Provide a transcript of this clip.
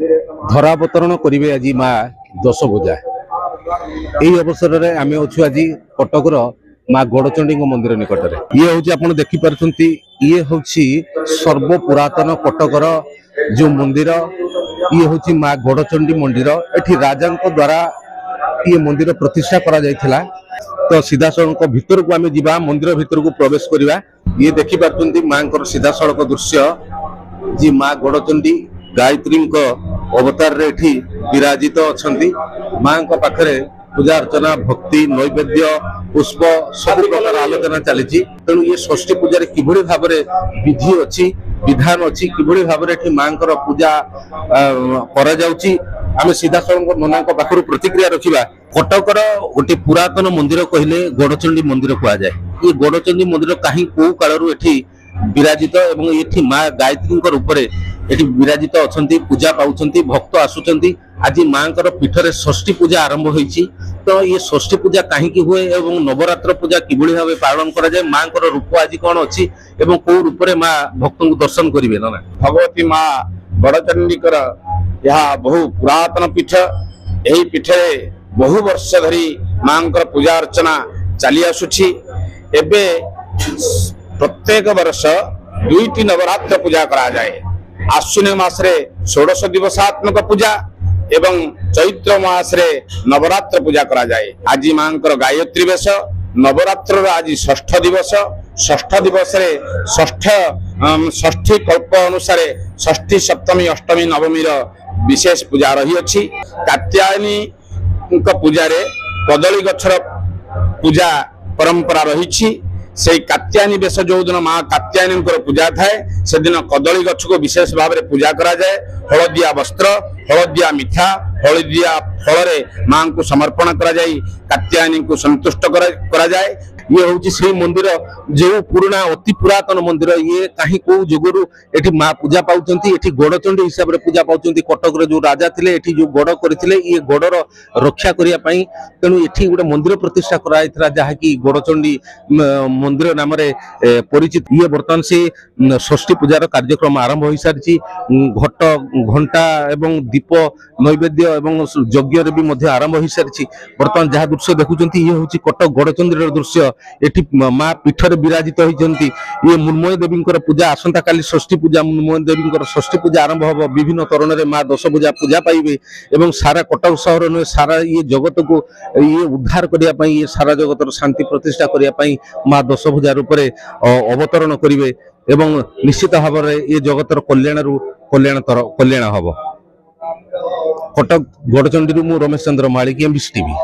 धरावतरण करेंगे आज माँ दशभुजा। यही अवसर में आम अच्छु आज कटकर माँ गड़चंडी मंदिर निकट में। ये हूँ आप देखिपुं ये हूँ सर्व पुरातन कटकर जो मंदिर ये हूँ माँ गड़चंडी मंदिर। एठी राजा द्वारा ये मंदिर प्रतिष्ठा करा जायथिला। तो सीधा सड़क भितर को आम जा मंदिर भितर को प्रवेश करवा। ये देखिपुं माँ सीधा सड़क दृश्य जी माँ गड़चंडी गायत्री अवतार रे एठी विराजित अछंती। माँ पाखरे पूजा अर्चना भक्ति नैवेद्य पुष्प सब प्रकार आलोचना चली। तेणु ये षष्ठी पूजा किभली भाव विधि अच्छी विधान अच्छी किभली भाव माँ पूजा करा जाउची। आम सीधा सड़क नना पाखर प्रतिक्रिया रखा। कटकर गोटे पुरातन मंदिर कहले गड़चंडी मंदिर कह जाए। ये गड़चंडी मंदिर कहीं कौ कालू एठी विराजित एवं ये माँ गायत्री रूप से विराजित अच्छा पूजा पाँच भक्त आसुंच। आज माँ पीठरे षष्ठी पूजा आरंभ होती। तो ये षष्ठी पूजा कहीं हुए एवं नवरात्र पूजा किभली भाव पालन करा जाए माँ रूप आज कौन अच्छी एवं कौ रूप में माँ भक्त को दर्शन करेंगे ना। भगवती माँ गड़चंडी यह बहु पुरातन पीठ। यही पीठे बहु वर्ष धरी माँ पूजा अर्चना चली आसुछि। एबे प्रत्येक वर्ष दुईटी नवरात्र पूजा करा जाए। आश्विन मासरे 16 दिवसात्मक पूजा एवं चैत्र मासरे नवरात्र पूजा करा जाए। आज माँ गायत्री वेश नवरात्र आज षष्ठ दिवस। षष्ठ दिवस षष्ठी कल्प अनुसार षष्ठी सप्तमी अष्टमी नवमी विशेष पूजा रही अछि। कात्यायनी पूजा रे कदली गछर पूजा परंपरा रही। से कात्यायनी बेश जो दिन माँ कात्यायनी पूजा थाए से दिन कदली गछ को विशेष भाव में पूजा करा जाए। हलदिया वस्त्र हलदिया मिठा हलदिया फल माँ को समर्पण करा जाए कात्यायनी को संतुष्ट करा जाए। ये हूँ से मंदिर जो पुराना अति पुरातन मंदिर। ये कहीं कौ जुगुरु एठी माँ पूजा पाँच गड़चंडी हिसाब से पूजा पाँच। कटक जो राजा थे ये जो गड़ करते ये गड़र रक्षा करने तेणु ये गोटे मंदिर प्रतिष्ठा कराई जहाँकि गड़चंडी मंदिर नाम परिचित। ये बर्तमान से षष्ठी पूजार कार्यक्रम आरंभ हो सारी। घट घंटा एवं दीप नैवेद्य एवं यज्ञ भी आरंभ हो सारी। बर्तमान जहाँ दृश्य देखुं ये हूँ कटक गड़चंडी दृश्य। एठी माँ पीठर विराजित होती। ये मृण्मयी देवी पूजा आसंता काली षष्ठी पूजा मृण्मयी देवी षष्ठी पूजा आरंभ हो। विभिन्न तरण में माँ दशभुजा पूजा पाइबे एवं सारा कटक सहर नुहे सारा ये जगत को ये उद्धार करने ये सारा जगतर शांति प्रतिष्ठा करने माँ दशभुजा रूप में अवतरण करेंगे एवं निश्चित भाव में ये जगतर कल्याण हम। कटक गड़चंडी मु रमेश चंद्र मालिक, एमबीसी टीवी।